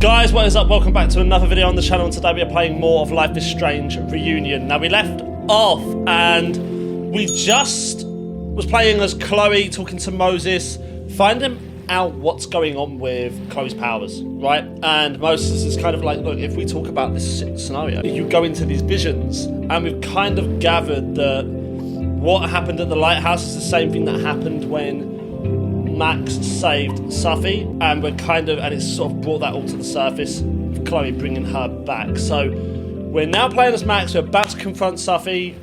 Guys, what is up? Welcome back to another video on the channel, and today we are playing more of Life is Strange Reunion. Now, we left off and we just was playing as Chloe, talking to Moses, finding out what's going on with Chloe's powers, right? And Moses is kind of like, look, if we talk about this scenario, you go into these visions, and we've kind of gathered that what happened at the lighthouse is the same thing that happened when Max saved Safi, and it's sort of brought that all to the surface, with Chloe bringing her back. So we're now playing as Max. We're about to confront Safi.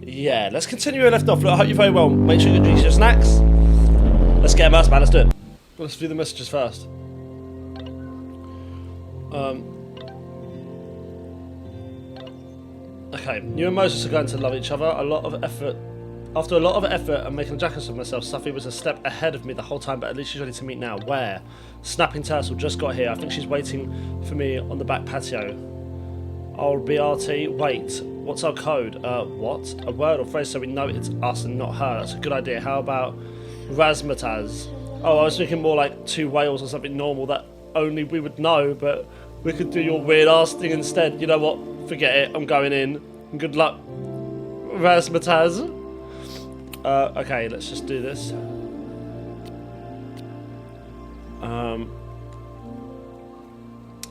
Yeah, let's continue where we left off. Look, I hope you're very well. Make sure you drink your snacks. Let's get immersed, man. Let's do it. Let's do the messages first. Okay, you and Moses are going to love each other. After a lot of effort and making a jackass of myself, Safi was a step ahead of me the whole time, but at least she's ready to meet now. Where? Snapping Turtle just got here. I think she's waiting for me on the back patio. Oh, BRT. Wait, what's our code? What? A word or phrase so we know it's us and not her. That's a good idea. How about Razmataz? Oh, I was thinking more like two whales or something normal that only we would know, but we could do your weird ass thing instead. You know what? Forget it. I'm going in. Good luck, Razmataz. Okay, let's just do this.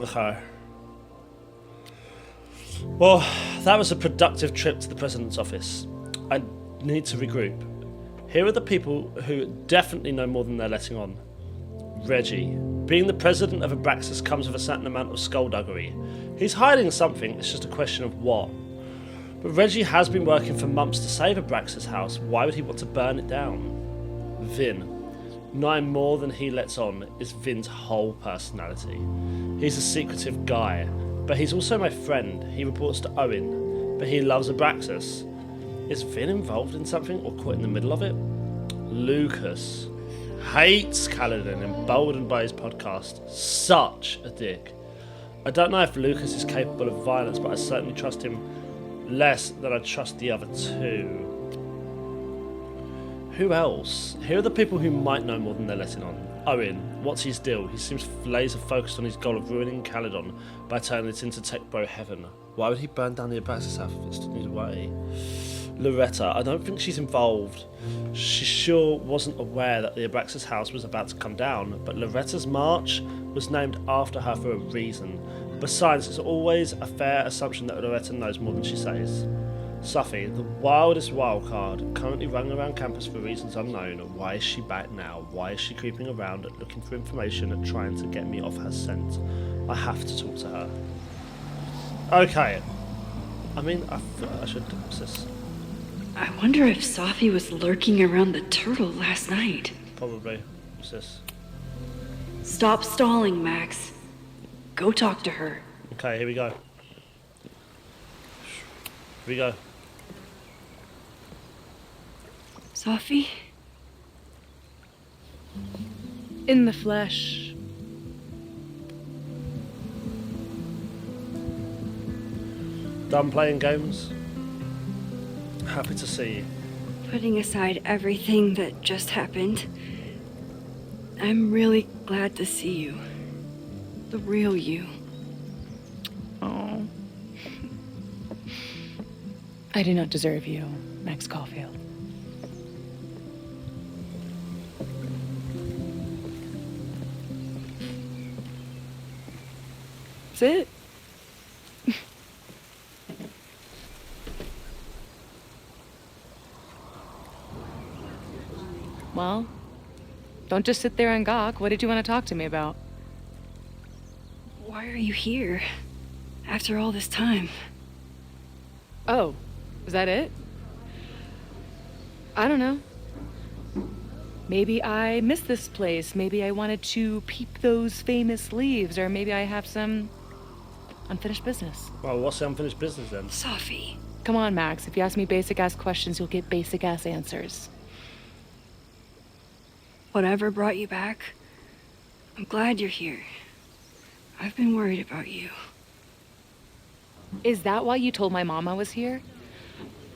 Okay. Well, that was a productive trip to the President's office. I need to regroup. Here are the people who definitely know more than they're letting on. Reggie. Being the President of Abraxas comes with a certain amount of skullduggery. He's hiding something, it's just a question of what. But Reggie has been working for months to save Abraxas' house. Why would he want to burn it down? Vin. Knowing more than he lets on is Vin's whole personality. He's a secretive guy, but he's also my friend. He reports to Owen, but he loves Abraxas. Is Vin involved in something or caught in the middle of it? Lucas. Hates Kaladin, emboldened by his podcast. Such a dick. I don't know if Lucas is capable of violence, but I certainly trust him less than I trust the other two. Who else? Here are the people who might know more than they're letting on. Owen, what's his deal? He seems laser focused on his goal of ruining Caledon by turning it into tech bro heaven. Why would he burn down the Abraxas house if it stood in his way? Loretta, I don't think she's involved. She sure wasn't aware that the Abraxas house was about to come down, but Loretta's march was named after her for a reason. Besides, it's always a fair assumption that Loretta knows more than she says. Safi, the wildest wild card, currently running around campus for reasons unknown. Why is she back now? Why is she creeping around, looking for information and trying to get me off her scent? I have to talk to her. Okay. I mean, I feel like I should do this. I wonder if Safi was lurking around the turtle last night. Probably. What's this? Stop stalling, Max. Go talk to her. Okay, here we go. Here we go. Safi? In the flesh. Done playing games? Happy to see you. Putting aside everything that just happened, I'm really glad to see you. The real you. Oh. I do not deserve you, Max Caulfield. That's it. Well, don't just sit there and gawk. What did you want to talk to me about? Why are you here? After all this time? Oh, is that it? I don't know. Maybe I miss this place. Maybe I wanted to peep those famous leaves, or maybe I have some unfinished business. Well, what's the unfinished business then? Safi. Come on, Max. If you ask me basic-ass questions, you'll get basic-ass answers. Whatever brought you back, I'm glad you're here. I've been worried about you. Is that why you told my mom I was here?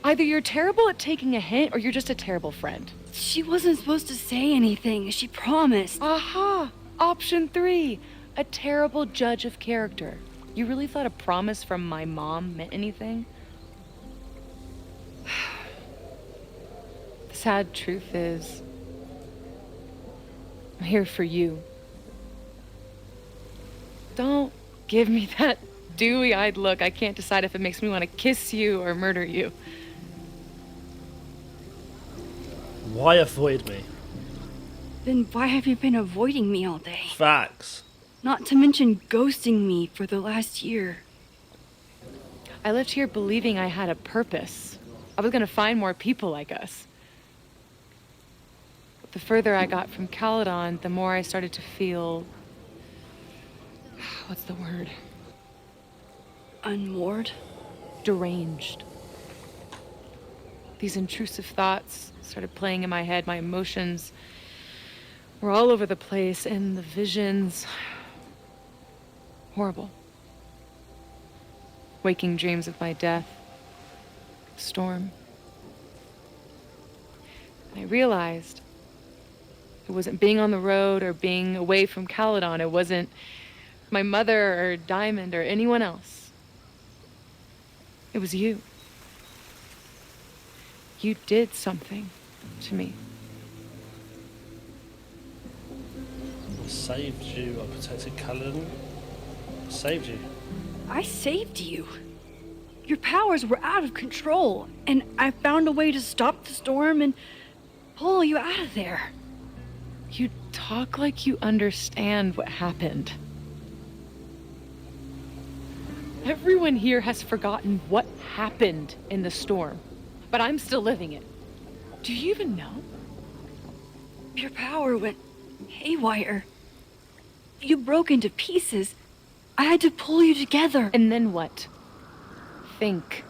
Either you're terrible at taking a hint, or you're just a terrible friend. She wasn't supposed to say anything. She promised. Aha! Option 3. A terrible judge of character. You really thought a promise from my mom meant anything? The sad truth is, I'm here for you. Don't give me that dewy-eyed look. I can't decide if it makes me want to kiss you or murder you. Why avoid me? Then why have you been avoiding me all day? Facts. Not to mention ghosting me for the last year. I left here believing I had a purpose. I was gonna find more people like us. But the further I got from Caledon, the more I started to feel... What's the word? Unmoored? Deranged. These intrusive thoughts started playing in my head. My emotions were all over the place, and the visions... horrible. Waking dreams of my death. Storm. And I realized it wasn't being on the road or being away from Caledon. It wasn't my mother or Diamond or anyone else. It was you. You did something to me. I saved you. I protected Caledon. I saved you. I saved you. Your powers were out of control, and I found a way to stop the storm and pull you out of there. You talk like you understand what happened. Everyone here has forgotten what happened in the storm, but I'm still living it. Do you even know? Your power went haywire. You broke into pieces. I had to pull you together. And then what? Think.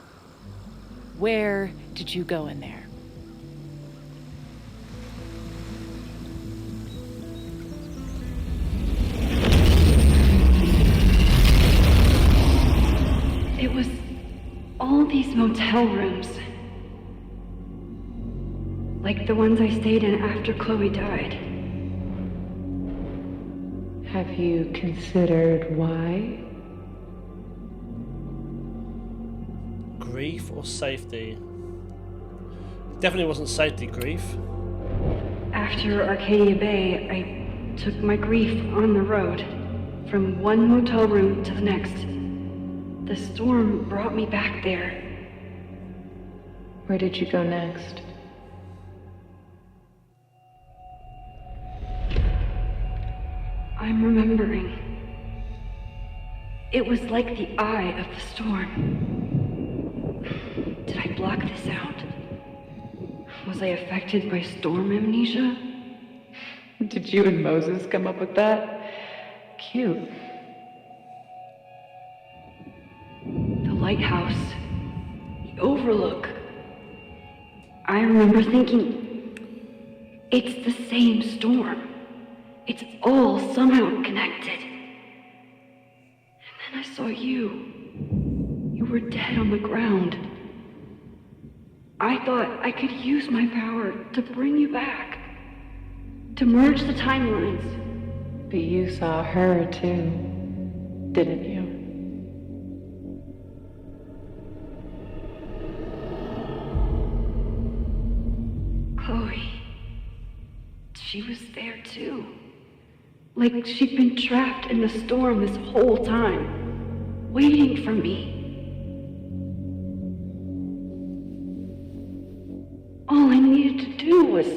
Where did you go in there? It was all these motel rooms. Like the ones I stayed in after Chloe died. Have you considered why? Grief or safety? Definitely wasn't safety, grief. After Arcadia Bay, I took my grief on the road, from one motel room to the next. The storm brought me back there. Where did you go next? I'm remembering. It was like the eye of the storm. Did I block this out? Was I affected by storm amnesia? Did you and Moses come up with that? Cute. The lighthouse. The overlook. I remember thinking, it's the same storm. It's all somehow connected. And then I saw you. You were dead on the ground. I thought I could use my power to bring you back. To merge the timelines. But you saw her too, didn't you? Chloe. She was there too. Like she'd been trapped in the storm this whole time, waiting for me. All I needed to do was...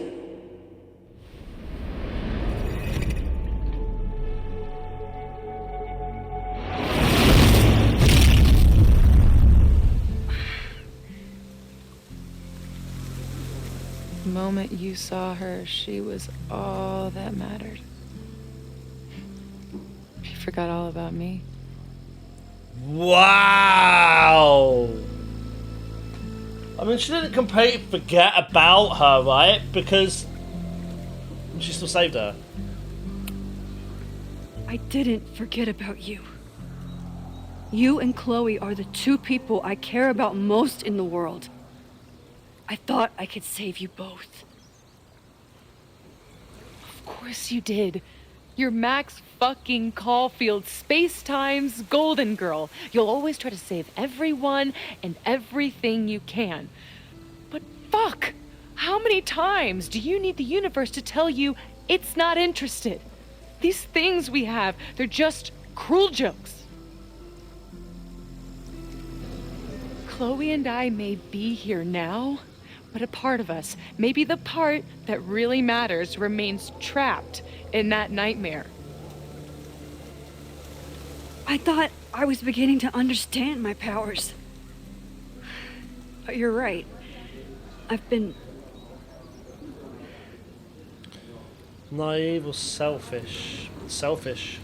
The moment you saw her, she was all that mattered. She forgot all about me. Wow! I mean, she didn't completely forget about her, right? Because she still saved her. I didn't forget about you. You and Chloe are the two people I care about most in the world. I thought I could save you both. Of course you did. You're Mac's fucking Caulfield, Space-Time's golden girl. You'll always try to save everyone and everything you can. But fuck! How many times do you need the universe to tell you it's not interested? These things we have, they're just cruel jokes. Chloe and I may be here now, but a part of us, maybe the part that really matters, remains trapped in that nightmare. I thought I was beginning to understand my powers. But you're right. I've been Naive or selfish? Selfish.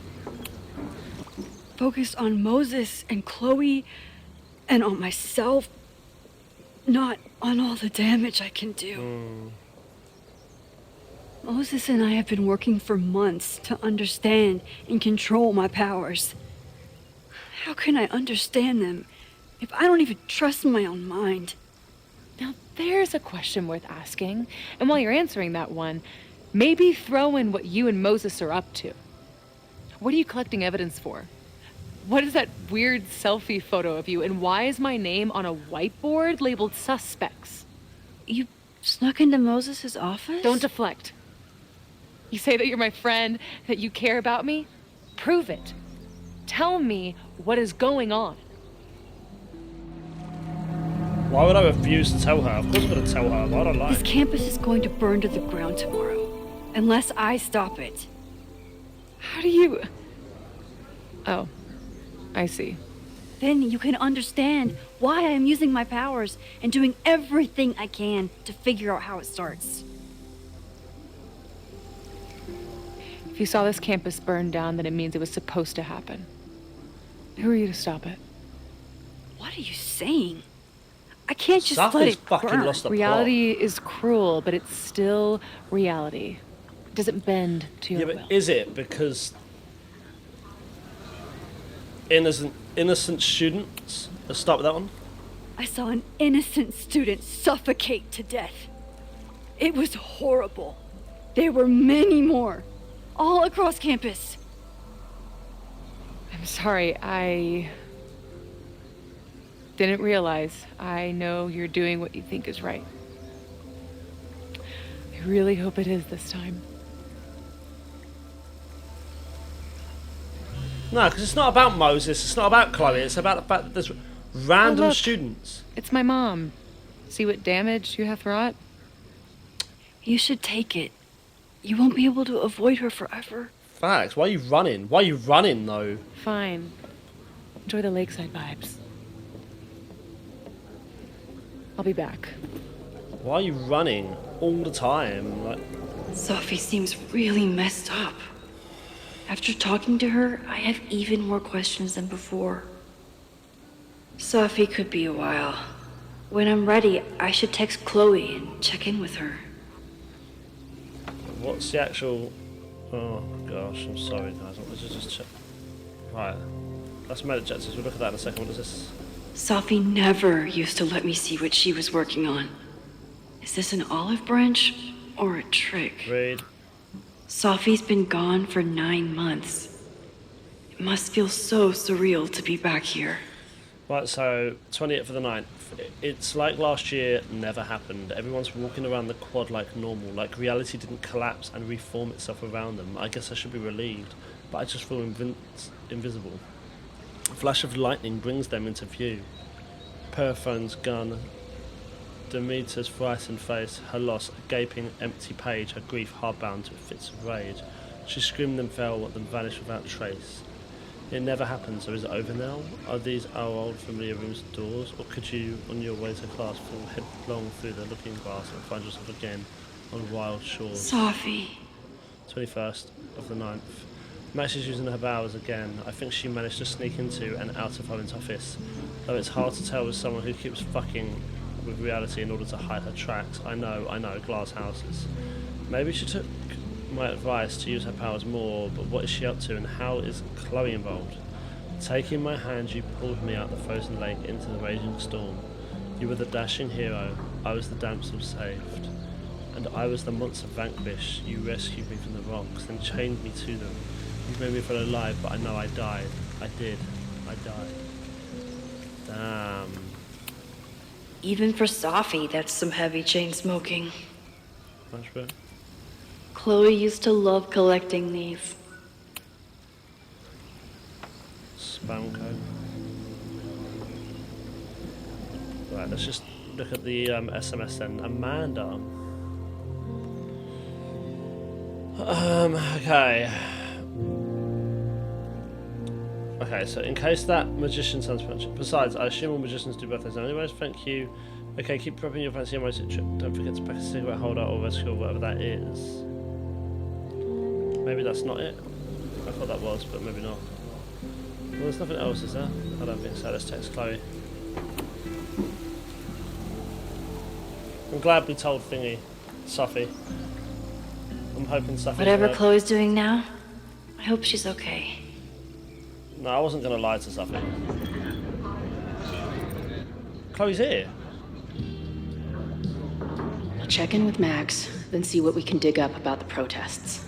focused on Moses and Chloe and on myself, not on all the damage I can do. Moses and I have been working for months to understand and control my powers. How can I understand them if I don't even trust my own mind? Now there's a question worth asking, and while you're answering that one, maybe throw in what you and Moses are up to. What are you collecting evidence for? What is that weird selfie photo of you, and why is my name on a whiteboard labeled suspects? You snuck into Moses' office? Don't deflect. You say that you're my friend, that you care about me? Prove it. Tell me what is going on. Why would I refuse to tell her? Of course I'm going to tell her. Why would I lie? This campus is going to burn to the ground tomorrow, unless I stop it. How do you... Oh, I see. Then you can understand why I am using my powers and doing everything I can to figure out how it starts. If you saw this campus burn down, then it means it was supposed to happen. Who are you to stop it? What are you saying? I can't just let Something's it fucking burn. lost the Reality is cruel, but it's still reality. It doesn't bend to your Yeah, will. but is it because innocent students? Let's start with that one. I saw an innocent student suffocate to death. It was horrible. There were many more, all across campus. I'm sorry, I didn't realize. I know you're doing what you think is right. I really hope it is this time. No, because it's not about Moses. It's not about Chloe. It's about the fact that there's random Oh, look. students. It's my mom. See what damage you have wrought? You should take it. You won't be able to avoid her forever. Facts. Why are you running? Why are you running though? Fine. Enjoy the lakeside vibes. I'll be back. Why are you running all the time? Like, Sophie seems really messed up. After talking to her, I have even more questions than before. Sophie could be a while. When I'm ready, I should text Chloe and check in with her. what's the actual? Oh gosh, I'm sorry guys. Let's just check. Right. That's med objectives. We'll look at that in a second. What is this? Sophie never used to let me see what she was working on. Is this an olive branch or a trick? Read. Sophie's been gone for 9 months. It must feel so surreal to be back here. Right, so 28th of the 9th. It's like last year never happened. Everyone's walking around the quad like normal, like reality didn't collapse and reform itself around them. I guess I should be relieved, but I just feel invisible. A flash of lightning brings them into view. Perphone's gun, Demeter's frightened face, her loss, a gaping, empty page, her grief hardbound to fits of rage. She screamed and fell, then vanished without trace. It never happened, so is it over now? Are these our old familiar rooms and doors? Or could you, on your way to class, fall headlong through the looking glass and find yourself again on wild shores? Sophie. 21st of the 9th. Max is using her powers again. I think she managed to sneak into and out of Owen's office. Though it's hard to tell with someone who keeps fucking with reality in order to hide her tracks. I know, glass houses. Maybe she took my advice to use her powers more, but what is she up to and how is Chloe involved? Taking my hand, you pulled me out the frozen lake into the raging storm. You were the dashing hero, I was the damsel saved. And I was the monster vanquished. You rescued me from the rocks, then chained me to them. You made me feel alive, but I know I died. I did. I died. Damn. Even for Safi, that's some heavy chain smoking. Much better. Chloe used to love collecting these. Spam code. Right, let's just look at the SMS then. Amanda. Okay. Okay, so in case that magician sounds punching. Besides, I assume all magicians do birthdays now. Anyways, thank you. Okay, keep prepping your fancy emoji trip. Don't forget to pack a cigarette holder or rescue or whatever that is. Maybe that's not it. I thought that was, but maybe not. Well, there's nothing else, is there? I don't think so. Let's text Chloe. I'm glad we told Thingy, Safi. I'm hoping Safi. Whatever Chloe's doing now, I hope she's okay. No, I wasn't going to lie to Safi. Chloe's here. I'll check in with Max, then see what we can dig up about the protests.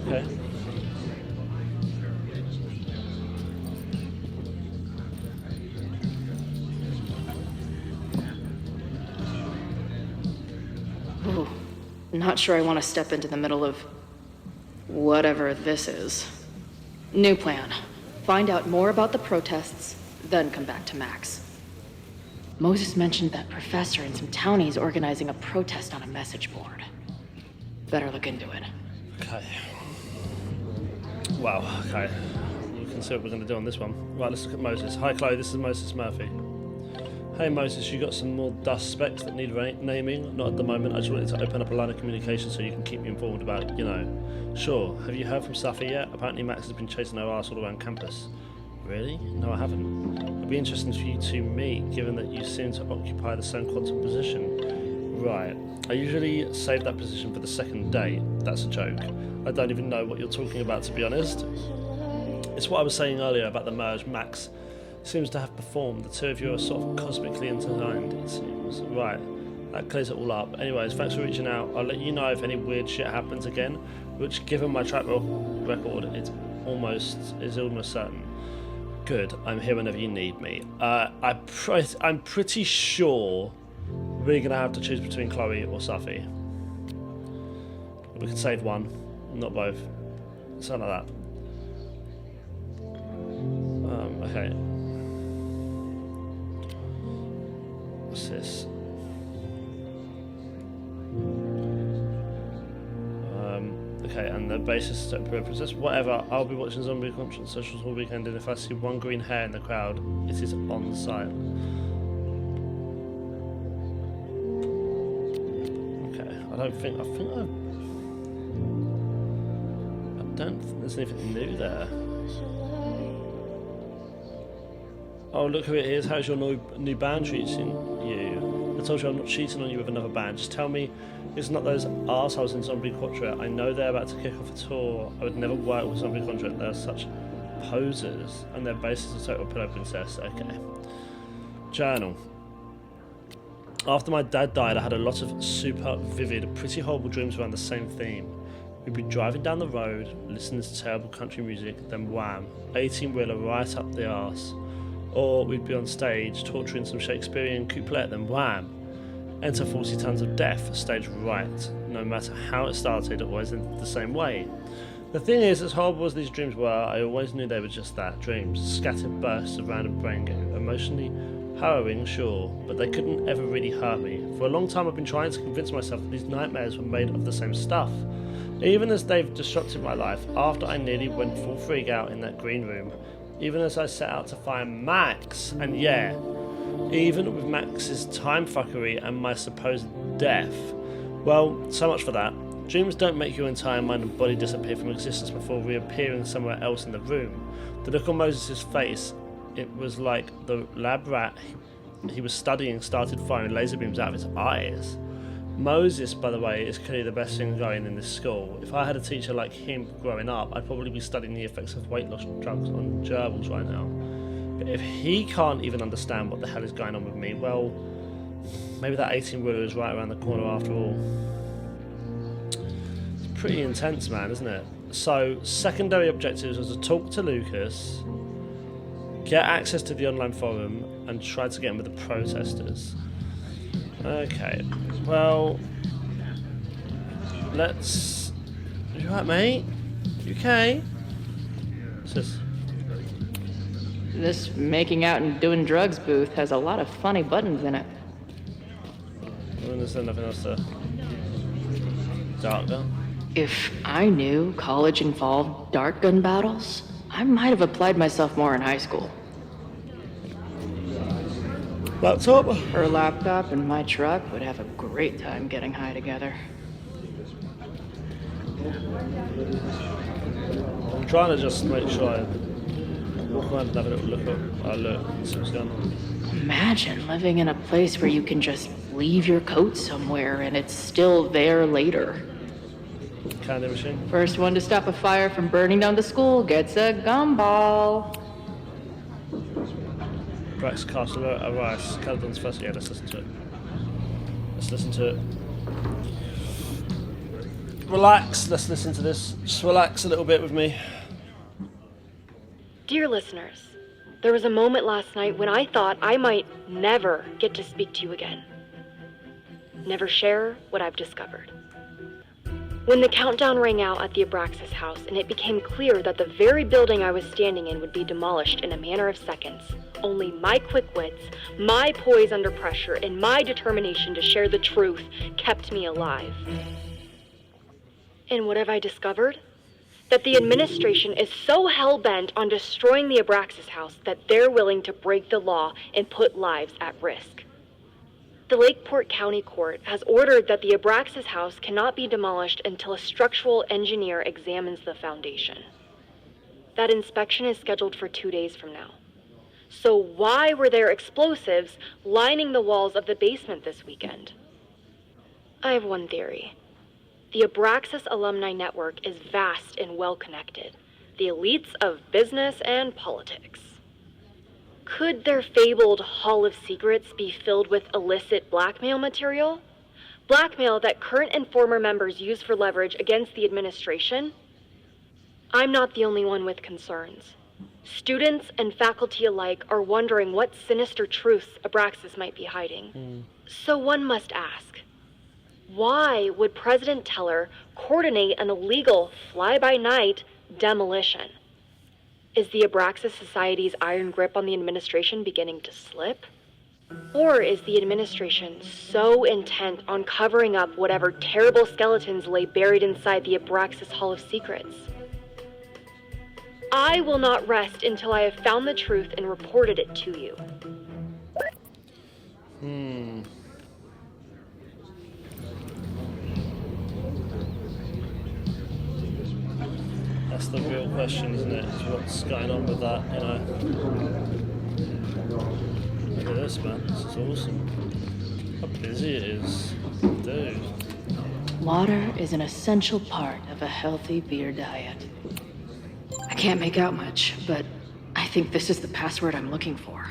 Okay. Ooh, not sure I want to step into the middle of whatever this is. New plan. Find out more about the protests, then come back to Max. Moses mentioned that professor and some townies organizing a protest on a message board. Better look into it. Okay. Wow, okay. We can see what we're going to do on this one. Right, let's look at Moses. Hi, Chloe, this is Moses Murphy. Hey, Moses, you got some more dust specs that need naming? Not at the moment. I just wanted to open up a line of communication so you can keep me informed about, you know. Sure. Have you heard from Safi yet? Apparently Max has been chasing her ass all around campus. Really? No, I haven't. It'd be interesting for you to meet, given that you seem to occupy the same quantum position. Right. I usually save that position for the second date. That's a joke. I don't even know what you're talking about, to be honest. It's what I was saying earlier about the merge. Max seems to have performed. The two of you are sort of cosmically intertwined, it seems. Right. That clears it all up. Anyways, thanks for reaching out. I'll let you know if any weird shit happens again, which, given my track record, is almost certain. Good. I'm here whenever you need me. I'm pretty sure we're gonna have to choose between Chloe or Safi. We can save one, not both. Something like that. Okay. What's this? Okay, and the basis to Imperial Princess. Whatever, I'll be watching Zombie Conference Socials all weekend, and if I see one green hair in the crowd, it is on site. Okay, I don't think there's anything new there. Oh, look who it is. How's your new band treating you? I told you I'm not cheating on you with another band. Just tell me it's not those arseholes in Zombie Quattro. I know they're about to kick off a tour. I would never work with Zombie Quattro. They're such posers. And their basis is total pillow princess. Okay. Journal. After my dad died, I had a lot of super vivid, pretty horrible dreams around the same theme. We'd be driving down the road, listening to terrible country music, then wham, 18-wheeler right up the arse. Or we'd be on stage torturing some Shakespearean couplet, then wham! Enter 40 tons of death, stage right. No matter how it started, it always ended the same way. The thing is, as horrible as these dreams were, I always knew they were just that, dreams. Scattered bursts of random brain goo. Emotionally harrowing, sure, but they couldn't ever really hurt me. For a long time I've been trying to convince myself that these nightmares were made of the same stuff. Even as they've disrupted my life, after I nearly went full freak out in that green room, even as I set out to find Max, and yeah, even with Max's time fuckery and my supposed death. Well, so much for that. Dreams don't make your entire mind and body disappear from existence before reappearing somewhere else in the room. The look on Moses' face, it was like the lab rat he was studying started firing laser beams out of his eyes. Moses, by the way, is clearly the best thing going in this school. If I had a teacher like him growing up, I'd probably be studying the effects of weight loss drugs on gerbils right now. But if he can't even understand what the hell is going on with me, well, maybe that 18-wheeler is right around the corner after all. pretty intense, man, isn't it? So, secondary objectives was to talk to Lucas, get access to the online forum, and try to get in with the protesters. Okay, well, let's... You right, mate? You okay? What's this? This making out and doing drugs booth has a lot of funny buttons in it. When is there nothing else there? Dark gun? If I knew college involved dart gun battles, I might have applied myself more in high school. Laptop? Her laptop and my truck would have a great time getting high together. I'm trying to just make sure I walk around and have a little look and see what's going on. Imagine living in a place where you can just leave your coat somewhere and it's still there later. Candy machine? First one to stop a fire from burning down the school gets a gumball. Brax Castle Rice, Caledon's first. Yeah, let's listen to it. Let's listen to it. Relax, let's listen to this. Just relax a little bit with me. Dear listeners, there was a moment last night when I thought I might never get to speak to you again. Never share what I've discovered. When the countdown rang out at the Abraxas house and it became clear that the very building I was standing in would be demolished in a matter of seconds, only my quick wits, my poise under pressure, and my determination to share the truth kept me alive. And what have I discovered? That the administration is so hell-bent on destroying the Abraxas house that they're willing to break the law and put lives at risk. The Lakeport County Court has ordered that the Abraxas house cannot be demolished until a structural engineer examines the foundation. That inspection is scheduled for 2 days from now. So why were there explosives lining the walls of the basement this weekend? I have one theory. The Abraxas alumni network is vast and well-connected. The elites of business and politics. Could their fabled Hall of Secrets be filled with illicit blackmail material? Blackmail that current and former members use for leverage against the administration? I'm not the only one with concerns. Students and faculty alike are wondering what sinister truths Abraxas might be hiding. So one must ask, why would President Teller coordinate an illegal fly-by-night demolition? Is the Abraxas Society's iron grip on the administration beginning to slip? Or is the administration so intent on covering up whatever terrible skeletons lay buried inside the Abraxas Hall of Secrets? I will not rest until I have found the truth and reported it to you. That's the real question, isn't it? Is what's going on with that, you know? Look at this, man. This is awesome. How busy it is. Dude. Water is an essential part of a healthy beer diet. I can't make out much, but I think this is the password I'm looking for.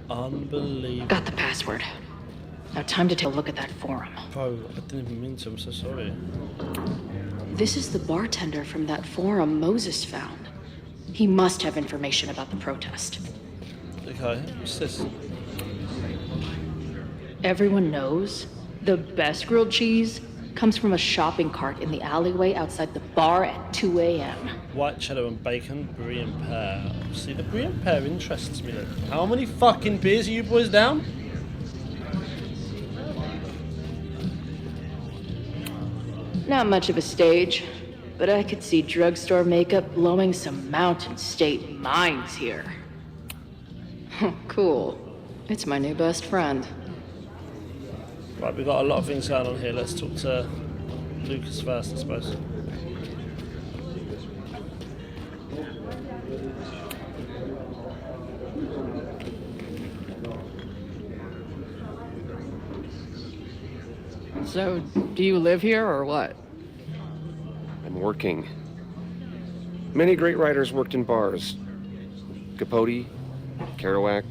Unbelievable. Got the password. Now time to take a look at that forum. Bro, I didn't even mean to. I'm so sorry. This is the bartender from that forum Moses found. He must have information about the protest. Okay, what's this? Everyone knows the best grilled cheese comes from a shopping cart in the alleyway outside the bar at 2 a.m. White cheddar and bacon, brie and pear. See, the brie and pear interests me then. How many fucking beers are you boys down? Not much of a stage, but I could see drugstore makeup blowing some Mountain State minds here. Cool. It's my new best friend. Right, we've got a lot of things going on here. Let's talk to Lucas first, I suppose. So, do you live here or what? I'm working. Many great writers worked in bars. Capote, Kerouac,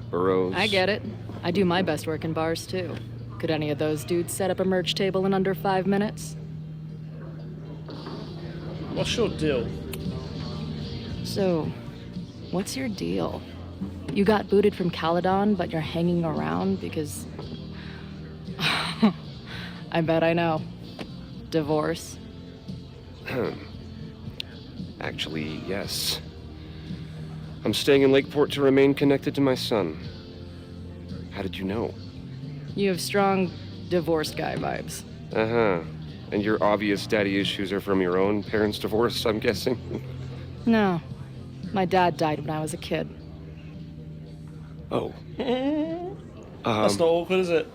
Burroughs. I get it. I do my best work in bars, too. Could any of those dudes set up a merch table in under 5 minutes? What's your deal? So, what's your deal? You got booted from Caledon, but you're hanging around because... I bet I know. Divorce. Actually, yes. I'm staying in Lakeport to remain connected to my son. How did you know? You have strong divorced guy vibes. Uh-huh. And your obvious daddy issues are from your own parents' divorce, I'm guessing? No. My dad died when I was a kid. Oh. That's not awkward, is it?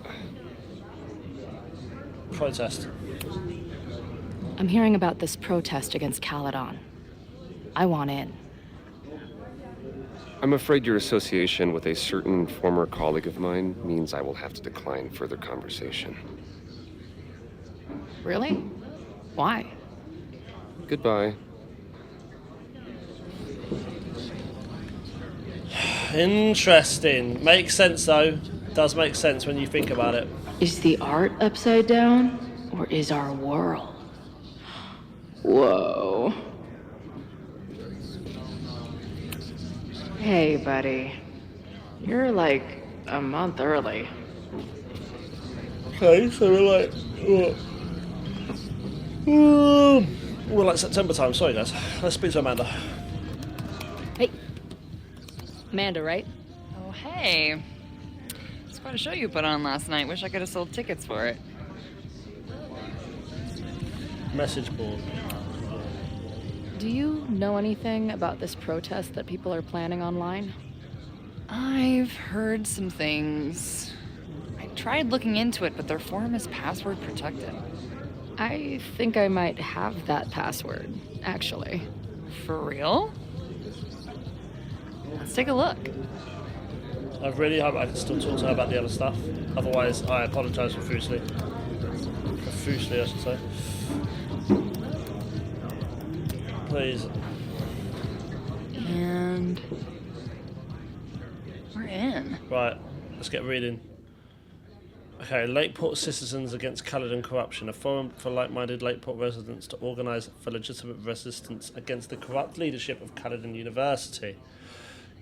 Protest. I'm hearing about this protest against Caledon. I want in. I'm afraid your association with a certain former colleague of mine means I will have to decline further conversation. Really? Why? Goodbye. Interesting. Makes sense, though. Does make sense when you think about it. Is the art upside down, or is our world? Whoa. Hey, buddy. You're like a month early. Okay, so we're like... we're like September time. Sorry, guys. Let's speak to Amanda. Hey. Amanda, right? Oh, hey. It's quite a show you put on last night. Wish I could have sold tickets for it. Message board. Do you know anything about this protest that people are planning online? I've heard some things. I tried looking into it, but their forum is password protected. I think I might have that password, actually. For real? Let's take a look. I really hope I can still talk to her about the other stuff. Otherwise, I apologise profusely. Profusely, I should say. Please. And we're in. Right, let's get reading. Okay, Lakeport Citizens Against Caledon Corruption, a forum for like-minded Lakeport residents to organise for legitimate resistance against the corrupt leadership of Caledon University.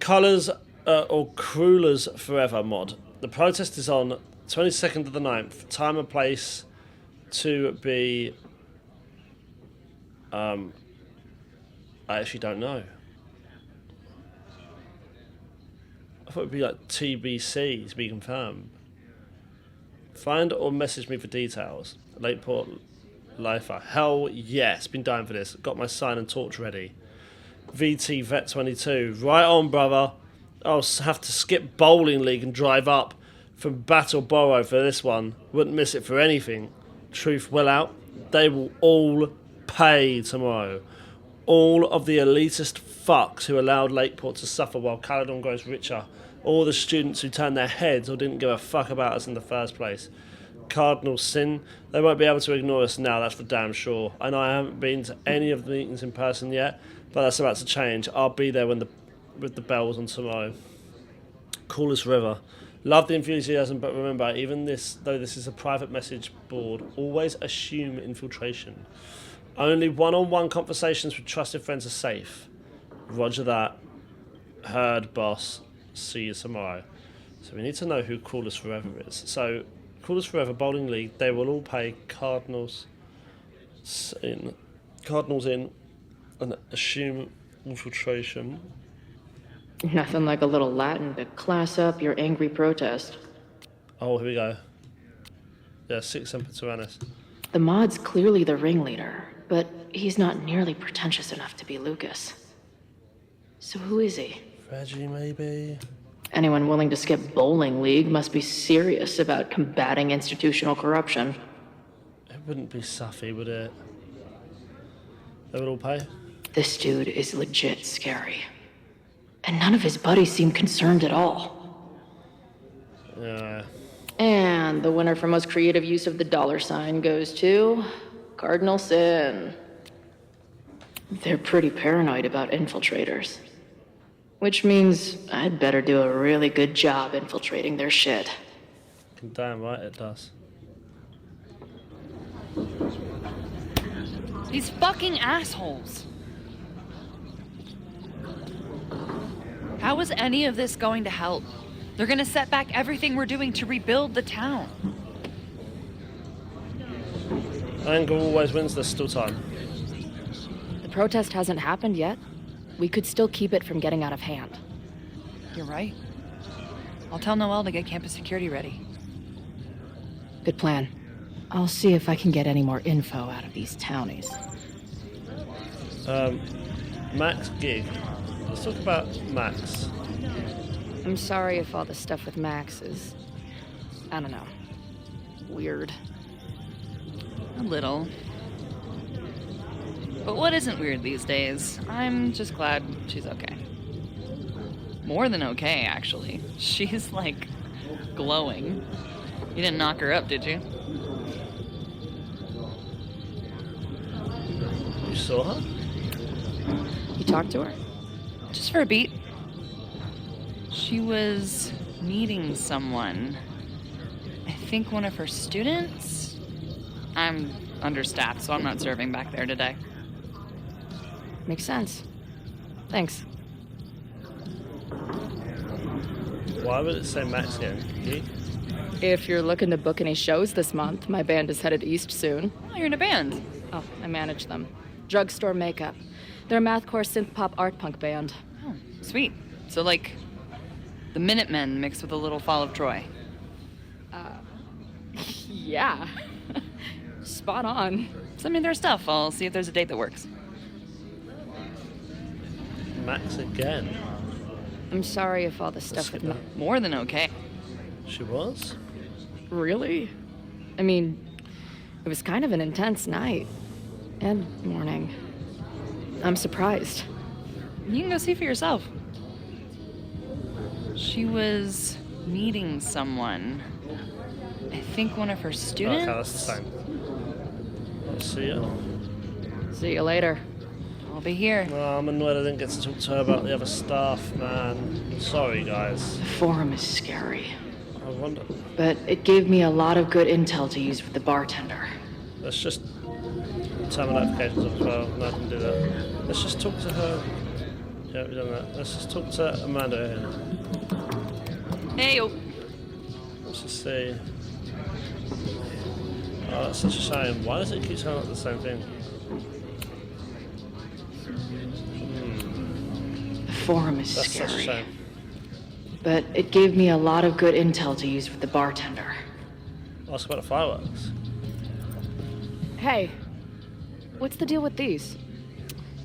Colours or Cruellers Forever mod. The protest is on 22nd of the 9th. Time and place to be... I actually don't know. I thought it would be like TBC, to be confirmed. Find or message me for details. Lakeport Lifer. Hell yes, been dying for this. Got my sign and torch ready. VT Vet 22. Right on, brother. I'll have to skip bowling league and drive up from Battleborough for this one. Wouldn't miss it for anything. Truth well out. They will all pay tomorrow. All of the elitist fucks who allowed Lakeport to suffer while Caledon grows richer. All the students who turned their heads or didn't give a fuck about us in the first place. Cardinal sin. They won't be able to ignore us now, that's for damn sure. I know I haven't been to any of the meetings in person yet, but that's about to change. I'll be there with the bells on tomorrow. Coolest River. Love the enthusiasm, but remember, even though this is a private message board, always assume infiltration. Only one-on-one conversations with trusted friends are safe. Roger that. Heard, boss. See you tomorrow. So we need to know who Coolest Forever is. So, Coolest Forever Bowling League, they will all pay Cardinals in, and assume infiltration. Nothing like a little Latin to class up your angry protest. Oh, here we go. Yeah, Six Semper Tyrannis. The mod's clearly the ringleader, but he's not nearly pretentious enough to be Lucas. So who is he? Reggie, maybe? Anyone willing to skip bowling league must be serious about combating institutional corruption. It wouldn't be Safi, would it? They would all pay? This dude is legit scary. And none of his buddies seem concerned at all. Yeah. And the winner for most creative use of the $ goes to Cardinal Sin. They're pretty paranoid about infiltrators. Which means I'd better do a really good job infiltrating their shit. Damn right it does. These fucking assholes. How is any of this going to help? They're gonna set back everything we're doing to rebuild the town. Anger always wins, there's still time. The protest hasn't happened yet. We could still keep it from getting out of hand. You're right. I'll tell Noelle to get campus security ready. Good plan. I'll see if I can get any more info out of these townies. Max gig. Let's talk about Max. I'm sorry if all the stuff with Max is, I don't know, weird. A little. But what isn't weird these days? I'm just glad she's okay. More than okay, actually. She's, like, glowing. You didn't knock her up, did you? You saw her? You talked to her? Just for a beat. She was meeting someone. I think one of her students? I'm understaffed, so I'm not serving back there today. Makes sense. Thanks. Why would it say Max again? Gig? If you're looking to book any shows this month, my band is headed east soon. Oh, you're in a band. Oh, I manage them. Drugstore Makeup. They're a mathcore synth-pop art punk band. Oh, sweet. So, like, the Minutemen mixed with a little Fall of Troy. Yeah. Spot on. Send me their stuff. I'll see if there's a date that works. Max again. I'm sorry if all the stuff with skip More than okay. She was? Really? I mean, it was kind of an intense night. And morning. I'm surprised. You can go see for yourself. She was meeting someone. I think one of her students? Okay, that's the same. I'll see you. See you later. I'll be here. Oh, I'm annoyed I didn't get to talk to her about the other stuff, man. I'm sorry, guys. The forum is scary, I wonder. but it gave me a lot of good intel to use with the bartender. Let's just turn my notifications off as well. No, I can do that. Let's just talk to her. Yeah, we've done that. Let's just talk to Amanda here. Hey, Let's just see. Oh, that's such a shame. Why does it keep sounding like the same thing? The forum is That's such a scary, shame. but it gave me a lot of good intel to use with the bartender. Ask about the fireworks. Hey, what's the deal with these?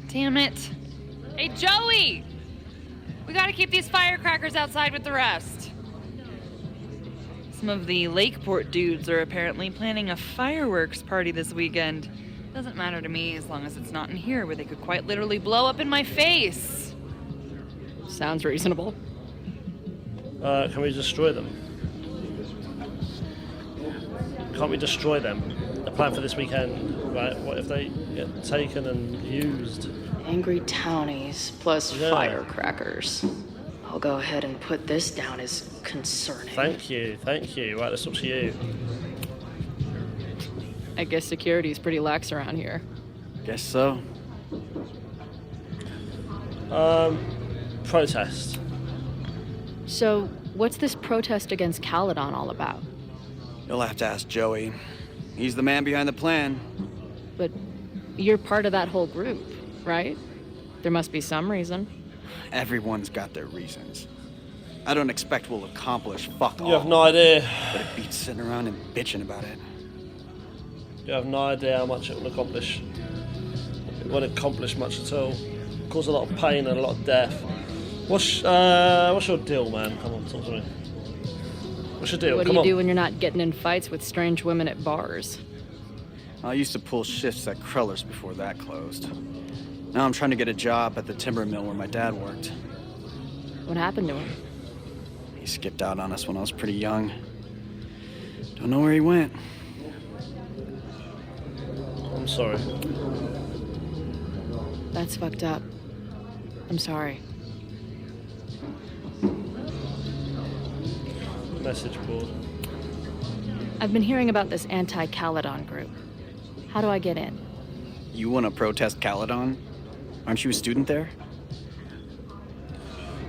damn it. Hey, Joey! We gotta keep these firecrackers outside with the rest. Some of the Lakeport dudes are apparently planning a fireworks party this weekend. Doesn't matter to me as long as it's not in here where they could quite literally blow up in my face. Sounds reasonable. Can we destroy them? Can't we destroy them? The plan for this weekend, right? What if they get taken and used? Angry townies plus Yeah. firecrackers. I'll go ahead and put this down as concerning. Thank you. Right, let's talk to you. I guess security's pretty lax around here. Guess so. Protest. So, what's this protest against Caledon all about? You'll have to ask Joey. He's the man behind the plan. But you're part of that whole group, right? There must be some reason. Everyone's got their reasons. I don't expect we'll accomplish fuck all. You have no idea. But it beats sitting around and bitching about it. You have no idea how much it will accomplish. It won't accomplish much at all. Cause a lot of pain and a lot of death. What's your deal, man? Come on, talk to me. What's your deal? What do Come you on. do when you're not getting in fights with strange women at bars? I used to pull shifts at Kreller's before that closed. Now I'm trying to get a job at the timber mill where my dad worked. What happened to him? He skipped out on us when I was pretty young. Don't know where he went. I'm sorry. That's fucked up. I'm sorry. Message board. I've been hearing about this anti-Caledon group. How do I get in? You want to protest Caledon? Aren't you a student there?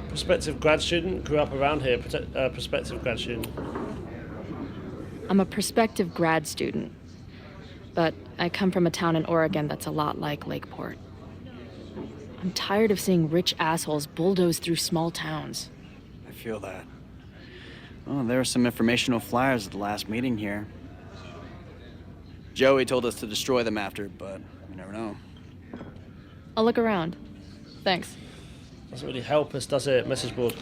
Prospective grad student, grew up around here. Prospective grad student. I'm a prospective grad student, but I come from a town in Oregon that's a lot like Lakeport. I'm tired of seeing rich assholes bulldoze through small towns. I feel that. Oh, there were some informational flyers at the last meeting here. Joey told us to destroy them after, but you never know. I'll look around. Thanks. Doesn't really help us, does it? Message board.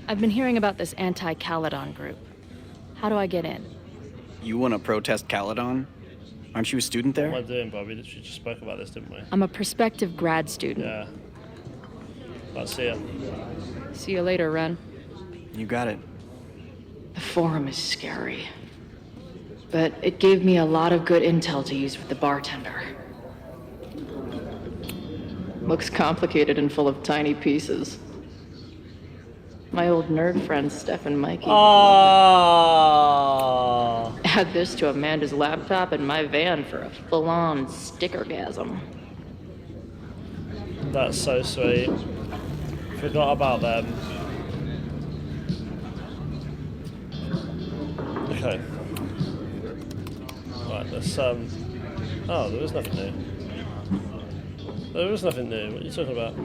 I've been hearing about this anti-Caledon group. How do I get in? You want to protest Caledon? Aren't you a student What am I there? doing, Bob? We literally just spoke about this, didn't we? I'm a prospective grad student. Yeah. Let's see ya. See you later, Ren. You got it. The forum is scary. But it gave me a lot of good intel to use with the bartender. Looks complicated and full of tiny pieces. My old nerd friends, Steph and Mikey. Ah. Add this to Amanda's laptop in my van for a full-on stickergasm. That's so sweet. Forgot about them. Okay. Right, let's oh, there is nothing new. There is nothing new. What are you talking about?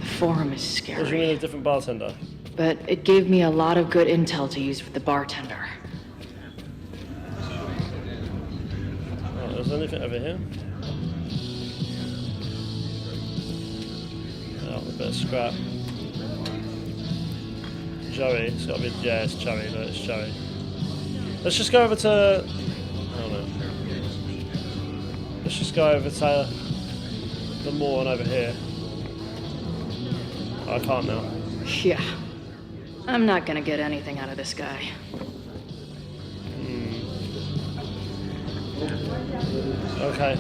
The forum is What do you mean scary. a different bartender? But it gave me a lot of good intel to use with the bartender. Oh, is there anything over here? Oh, a bit of scrap. Joey, it's gotta be, yeah, it's Joey, no, it's Joey. Let's just go over to, I don't know. Let's just go over to the moor and over here. I can't now. Yeah. I'm not gonna get anything out of this guy. Okay,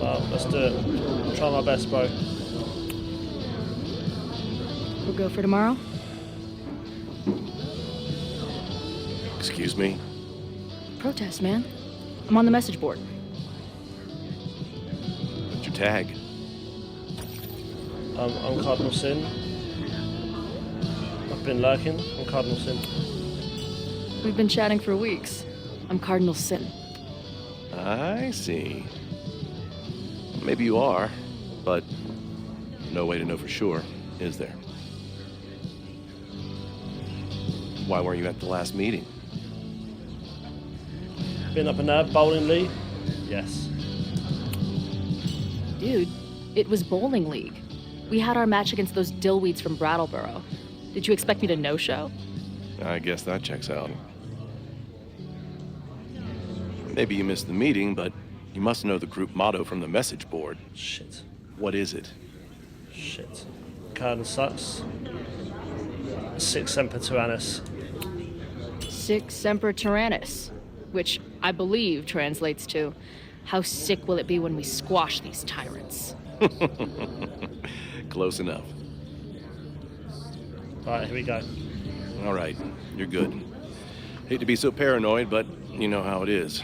well, let's do it. I'll try my best, bro. We'll go for tomorrow? Excuse me? Protest, man. I'm on the message board. What's your tag? I'm Cardinal Sin. I've been lurking. I'm Cardinal Sin. We've been chatting for weeks. I'm Cardinal Sin. I see. Maybe you are, but no way to know for sure, is there? Why weren't you at the last meeting? Been up and there, bowling league? Yes. Dude, it was bowling league. We had our match against those dillweeds from Brattleboro. Did you expect me to no-show? I guess that checks out. Maybe you missed the meeting, but you must know the group motto from the message board. Shit. What is it? Shit. Cardinal sucks. Sic Semper Tyrannis. Sic Semper Tyrannis, which I believe translates to, how sick will it be when we squash these tyrants? Close enough. Right, here we go. All right, you're good. Hate to be so paranoid, but you know how it is.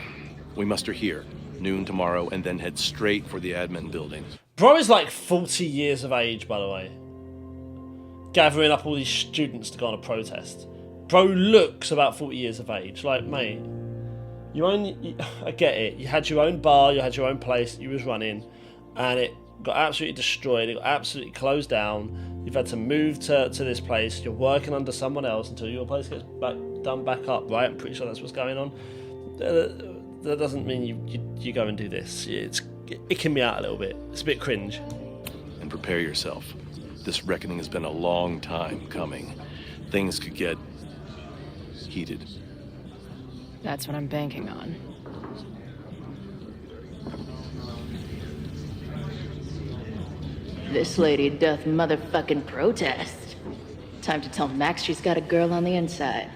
We muster here, noon tomorrow, and then head straight for the admin building. Bro is like 40 years of age, by the way. Gathering up all these students to go on a protest. Bro looks about 40 years of age. Like, mate, I get it. You had your own bar, you had your own place that you was running, and it got absolutely destroyed. It got absolutely closed down. You've had to move to this place. You're working under someone else until your place gets done back up, right? I'm pretty sure that's what's going on. That doesn't mean you go and do this. It can be out a little bit. It's a bit cringe. And prepare yourself. This reckoning has been a long time coming. Things could get heated. That's what I'm banking on. This lady doth motherfucking protest. Time to tell Max she's got a girl on the inside.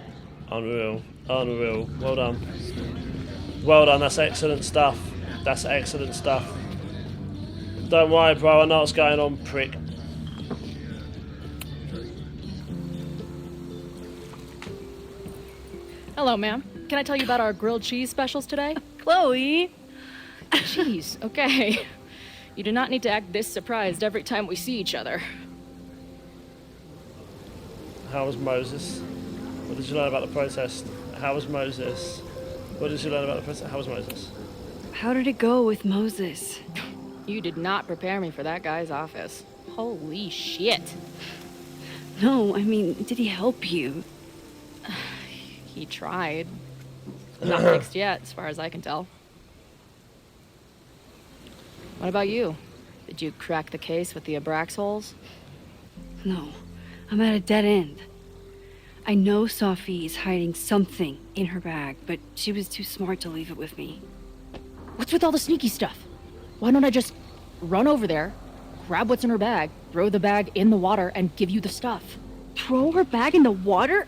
Unreal. Unreal. Well done. Well done. That's excellent stuff. That's excellent stuff. Don't worry, bro. I know what's going on, prick. Hello, ma'am. Can I tell you about our grilled cheese specials today? Chloe, Jeez, okay. You do not need to act this surprised every time we see each other. How was Moses? What did you learn about the protest? How was Moses? What did you learn about the protest? How was Moses? How did it go with Moses? You did not prepare me for that guy's office. Holy shit. No, I mean, did he help you? He tried. But not fixed yet, as far as I can tell. What about you? Did you crack the case with the Abraxholes? No, I'm at a dead end. I know Sophie is hiding something in her bag, but she was too smart to leave it with me. What's with all the sneaky stuff? Why don't I just run over there, grab what's in her bag, throw the bag in the water, and give you the stuff? Throw her bag in the water?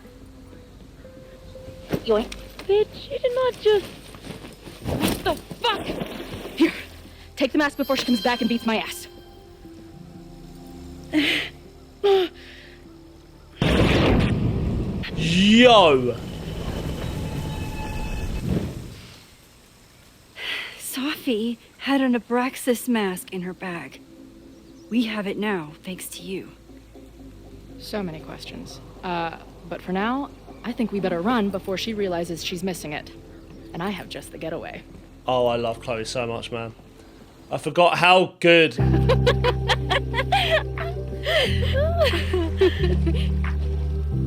Yoink. Bitch, you did not just... What the fuck? Here, take the mask before she comes back and beats my ass. Yo! Sophie had an Abraxas mask in her bag. We have it now, thanks to you. So many questions. But for now, I think we better run before she realizes she's missing it. And I have just the getaway. Oh, I love Chloe so much, man. I forgot how good.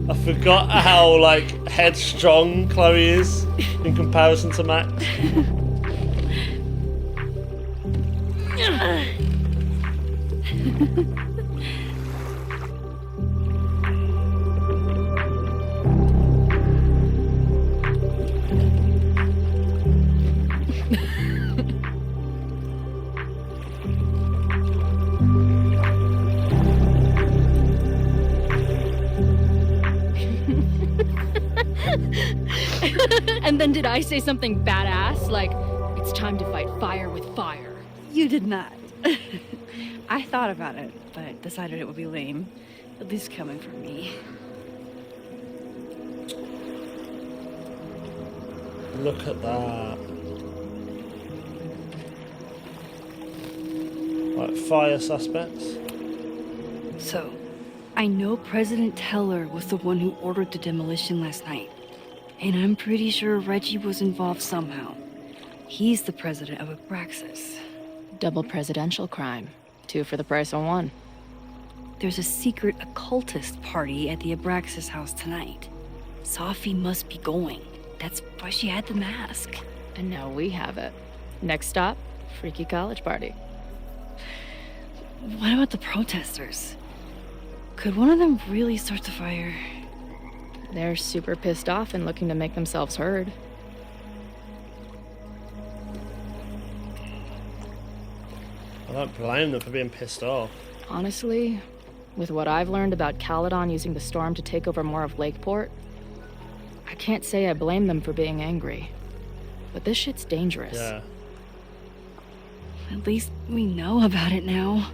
I forgot how, like, headstrong Chloe is in comparison to Max. And then did I say something badass? Like, it's time to fight fire with fire. You did not. I thought about it, but decided it would be lame. At least coming from me. Look at that. Like, fire suspects. So, I know President Teller was the one who ordered the demolition last night. And I'm pretty sure Reggie was involved somehow. He's the president of Abraxas. Double presidential crime. 2 for the price of 1. There's a secret occultist party at the Abraxas house tonight. Sophie must be going. That's why she had the mask. And now we have it. Next stop, freaky college party. What about the protesters? Could one of them really start the fire? They're super pissed off and looking to make themselves heard. I don't blame them for being pissed off. Honestly, with what I've learned about Caledon using the storm to take over more of Lakeport, I can't say I blame them for being angry. But this shit's dangerous. Yeah. At least we know about it now.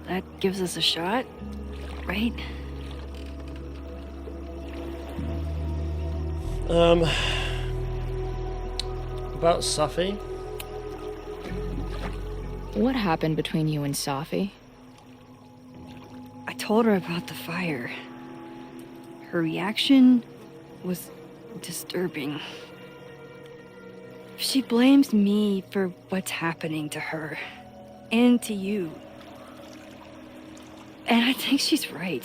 That gives us a shot, right? About Sophie. What happened between you and Sophie? I told her about the fire. Her reaction was disturbing. She blames me for what's happening to her and to you. And I think she's right.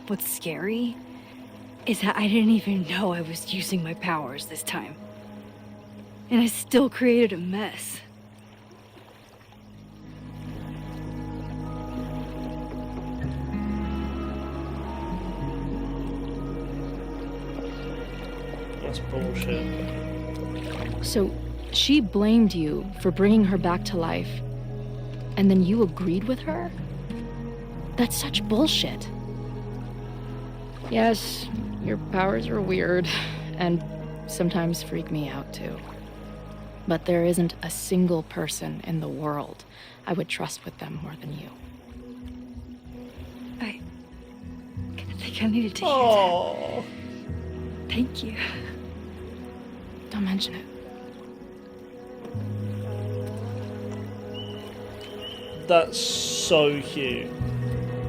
What's scary is that I didn't even know I was using my powers this time. And I still created a mess. That's bullshit. So, she blamed you for bringing her back to life, and then you agreed with her? That's such bullshit. Yes, your powers are weird, and sometimes freak me out too. But there isn't a single person in the world I would trust with them more than you. I think I needed to hear Oh. that. Thank you. Don't mention it. That's so cute.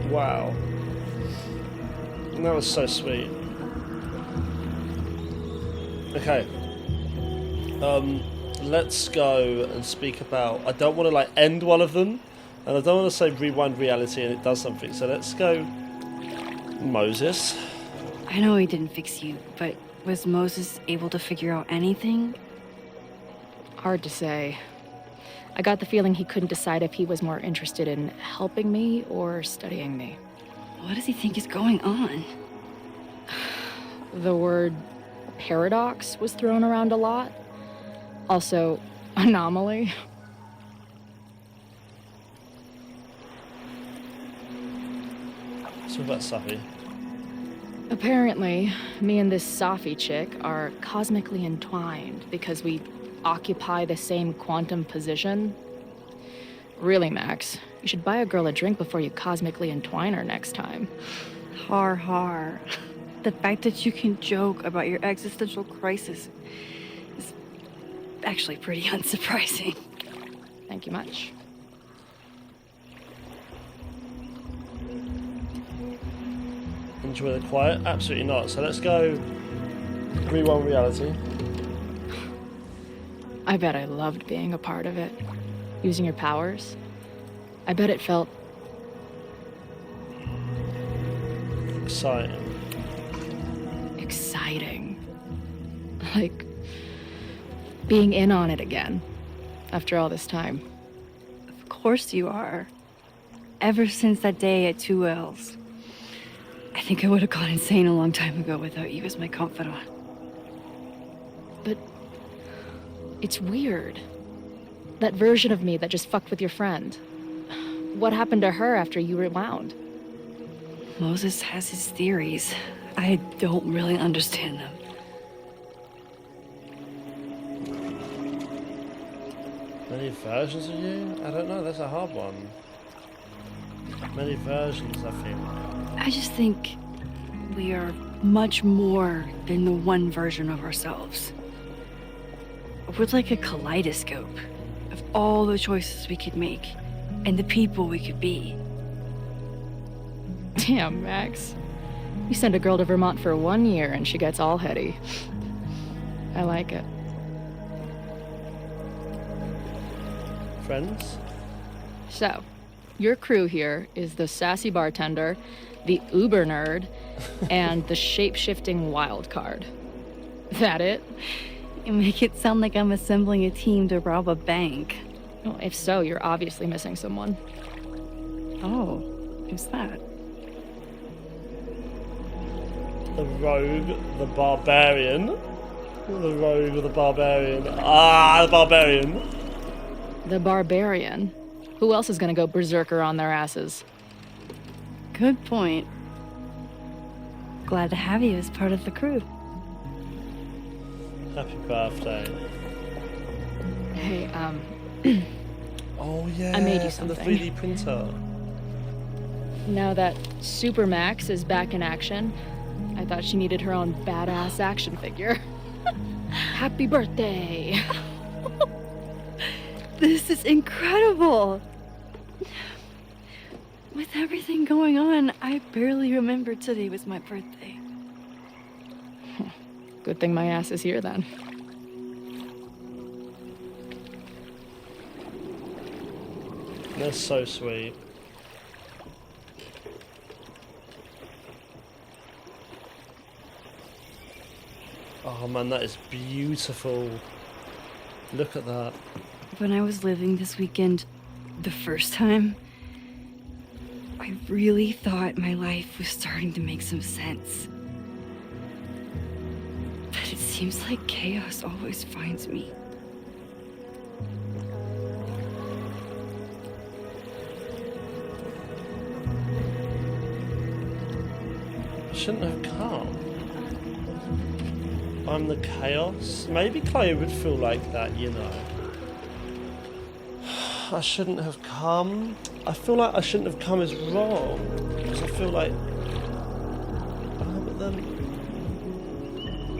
Wow. That was so sweet. Okay. Let's go and speak about... I don't want to like end one of them, and I don't want to say rewind reality and it does something. So let's go Moses. I know he didn't fix you, but was Moses able to figure out anything? Hard to say. I got the feeling he couldn't decide if he was more interested in helping me or studying me. What does he think is going on? The word paradox was thrown around a lot. Also, anomaly. So about Safi. Apparently, me and this Safi chick are cosmically entwined because we occupy the same quantum position. Really, Max, you should buy a girl a drink before you cosmically entwine her next time. Har har. The fact that you can joke about your existential crisis is actually pretty unsurprising. Thank you much. Enjoy the quiet? Absolutely not. So let's go rewind reality. I bet I loved being a part of it. Using your powers. I bet it felt Exciting. exciting. Like being in on it again after all this time. Of course you are. Ever since that day at 2L's. I think I would have gone insane a long time ago without you as my confidant. But it's weird. That version of me that just fucked with your friend. What happened to her after you rewound? Moses has his theories. I don't really understand them. Many versions of you? I don't know, that's a hard one. Many versions, I think. I just think we are much more than the one version of ourselves. We're like a kaleidoscope of all the choices we could make and the people we could be. Damn, Max. You send a girl to Vermont for 1 year and she gets all heady. I like it. Friends? So, your crew here is the sassy bartender, the uber nerd, and the shape-shifting wild card. That it? You make it sound like I'm assembling a team to rob a bank. Well, if so, you're obviously missing someone. Oh, who's that? The rogue, the barbarian. The rogue, the barbarian. Ah, the barbarian. The barbarian. Who else is gonna go berserker on their asses? Good point. Glad to have you as part of the crew. Happy birthday. Hey, Oh yeah, I made you from the something. 3D printer. Now that Super Max is back in action, I thought she needed her own badass action figure. Happy birthday! This is incredible! With everything going on, I barely remember today was my birthday. Good thing my ass is here then. That's so sweet. Oh man, that is beautiful. Look at that. When I was living this weekend, the first time, I really thought my life was starting to make some sense. But it seems like chaos always finds me. I shouldn't have come. I'm the chaos. Maybe Chloe would feel like that, you know. I shouldn't have come. I feel like I shouldn't have come is wrong. Because I feel like... Oh, but then...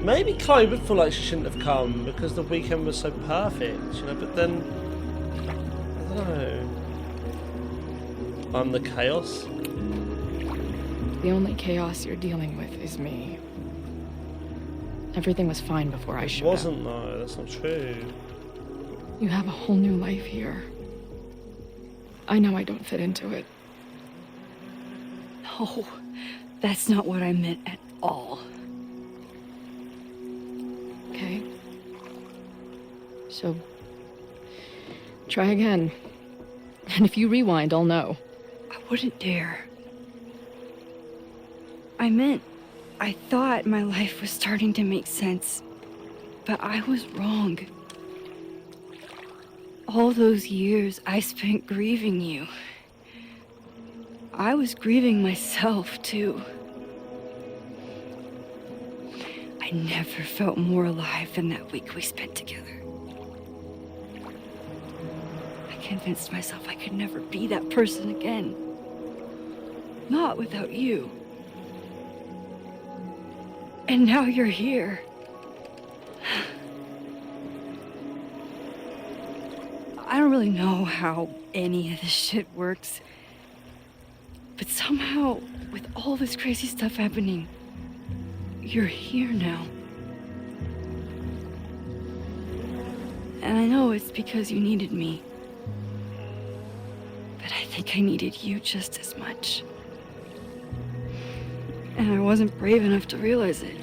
Maybe Chloe would feel like she shouldn't have come because the weekend was so perfect, you know, but then... I don't know. I'm the chaos? The only chaos you're dealing with is me. Everything was fine before I It showed up. wasn't though, that's not true. You have a whole new life here. I know I don't fit into it. No, that's not what I meant at all. Okay? So, try again. And if you rewind, I'll know. I wouldn't dare. I thought my life was starting to make sense, but I was wrong. All those years I spent grieving you. I was grieving myself, too. I never felt more alive than that week we spent together. I convinced myself I could never be that person again. Not without you. And now you're here. I don't really know how any of this shit works. But somehow, with all this crazy stuff happening, you're here now. And I know it's because you needed me. But I think I needed you just as much. And I wasn't brave enough to realize it.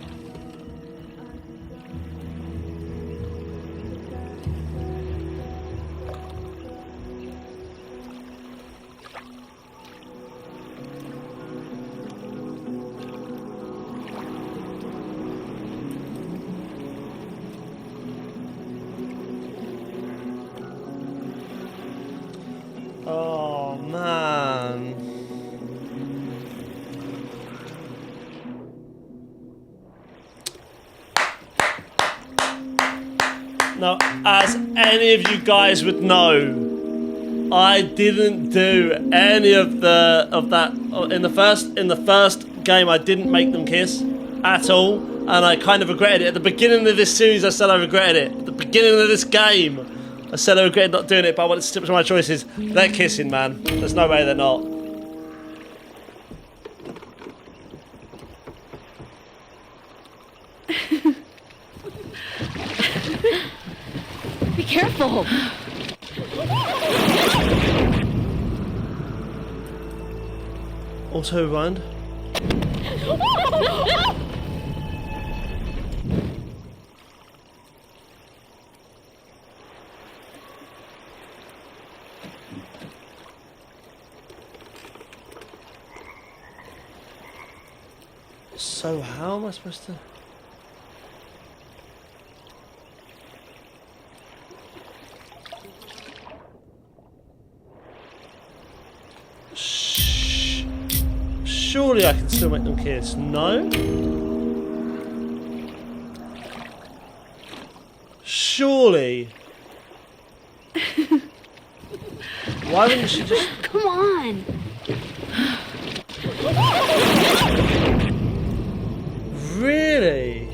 Oh man. Now, as any of you guys would know, I didn't do any of that in the first game. I didn't make them kiss at all, and I kind of regretted it. At the beginning of this series, I said I regretted it. At the beginning of this game, I said I regretted not doing it, but I wanted to stick to my choices. They're kissing, man. There's no way they're not. Be careful! Auto rewind. So how am I supposed to... Surely I can still make them kiss. No? Surely. Why wouldn't she just... Come on! Really?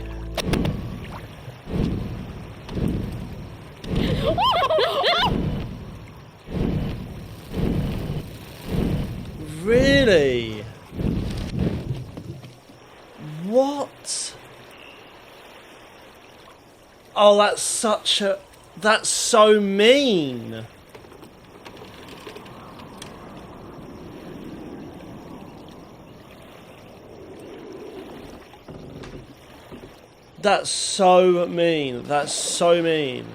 Really? What? Oh, that's such a... That's so mean. That's so mean. That's so mean.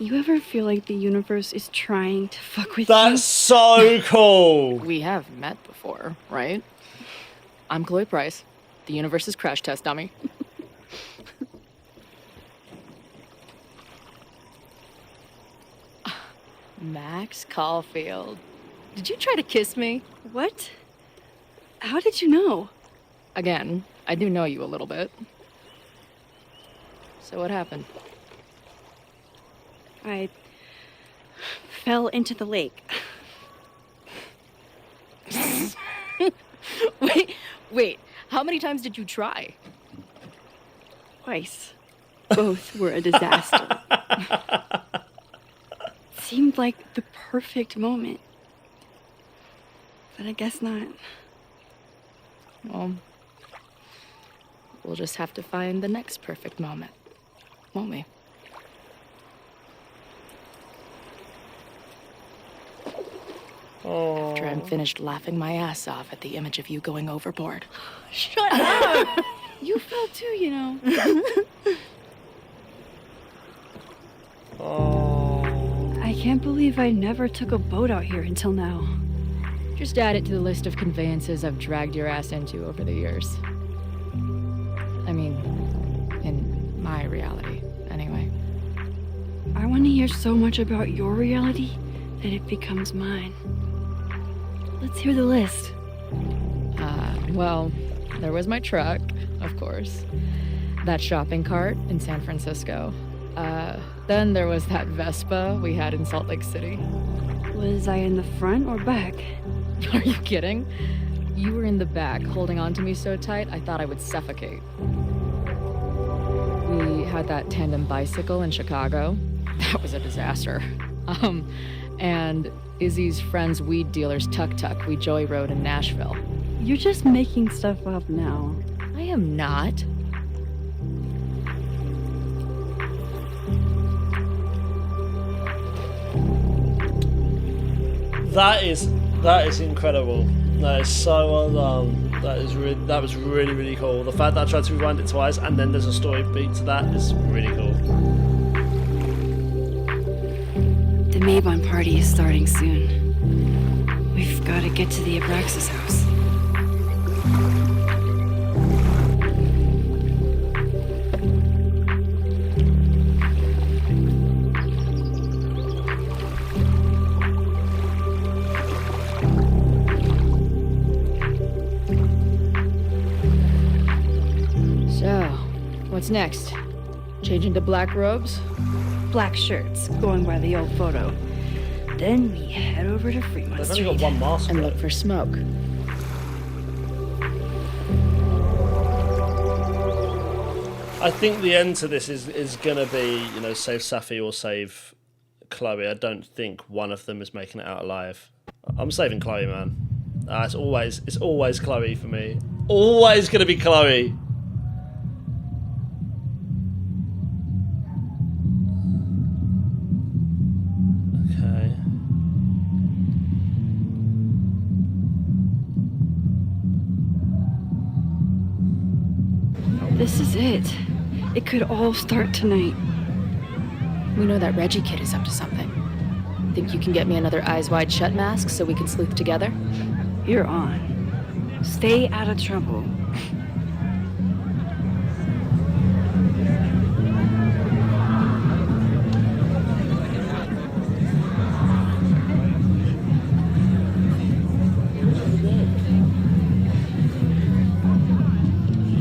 You ever feel like the universe is trying to fuck with That's so cool. We have met before, right? I'm Chloe Price, the universe's crash test dummy. Max Caulfield. Did you try to kiss me? you? What? How did you know? Again, I do know you a little bit. So what happened? I fell into the lake. Wait. How many times did you try? Twice. Both were a disaster. Seemed like the perfect moment. But I guess not. Well, we'll just have to find the next perfect moment, won't we? After I'm finished laughing my ass off at the image of you going overboard. Shut up! You fell too, you know. I can't believe I never took a boat out here until now. Just add it to the list of conveyances I've dragged your ass into over the years. I mean, in my reality, anyway. I want to hear so much about your reality that it becomes mine. Let's hear the list. Well, there was my truck, of course. That shopping cart in San Francisco. Then there was that Vespa we had in Salt Lake City. Was I in the front or back? Are you kidding? You were in the back, holding on to me so tight, I thought I would suffocate. We had that tandem bicycle in Chicago. That was a disaster. And Izzy's friend's weed dealer's tuk-tuk we joy rode in Nashville. You're just making stuff up now. I am not. That is incredible. That is so well done. That was really cool. The fact that I tried to rewind it twice and then there's a story beat to that is really cool. The Mabon party is starting soon. We've got to get to the Abraxas house. So, what's next? Change into black robes? Black shirts, going by the old photo. Then we head over to Fremont They've only Street. got one mask. And look for smoke. I think the end to this is gonna be, you know, save Safi or save Chloe. I don't think one of them is making it out alive. I'm saving Chloe, man. It's always Chloe for me. Always gonna be Chloe. Okay. This is it. It could all start tonight. We know that Reggie kid is up to something. Think you can get me another Eyes Wide Shut mask so we can sleuth together? You're on. Stay out of trouble.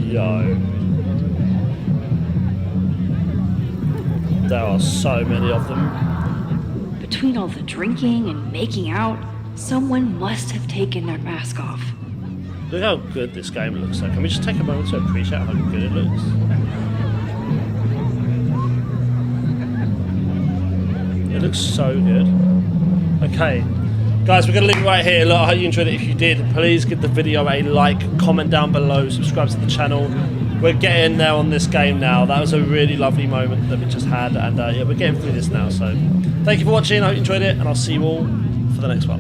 Yo. There are so many of them. Between all the drinking and making out, someone must have taken their mask off. Look how good this game looks like. Can we just take a moment to appreciate how good it looks? It looks so good. Okay. Guys, we're going to leave it right here. Look, I hope you enjoyed it. If you did, please give the video a like, comment down below, subscribe to the channel. We're getting there on this game now. That was a really lovely moment that we just had. And yeah, we're getting through this now. So thank you for watching. I hope you enjoyed it. And I'll see you all for the next one.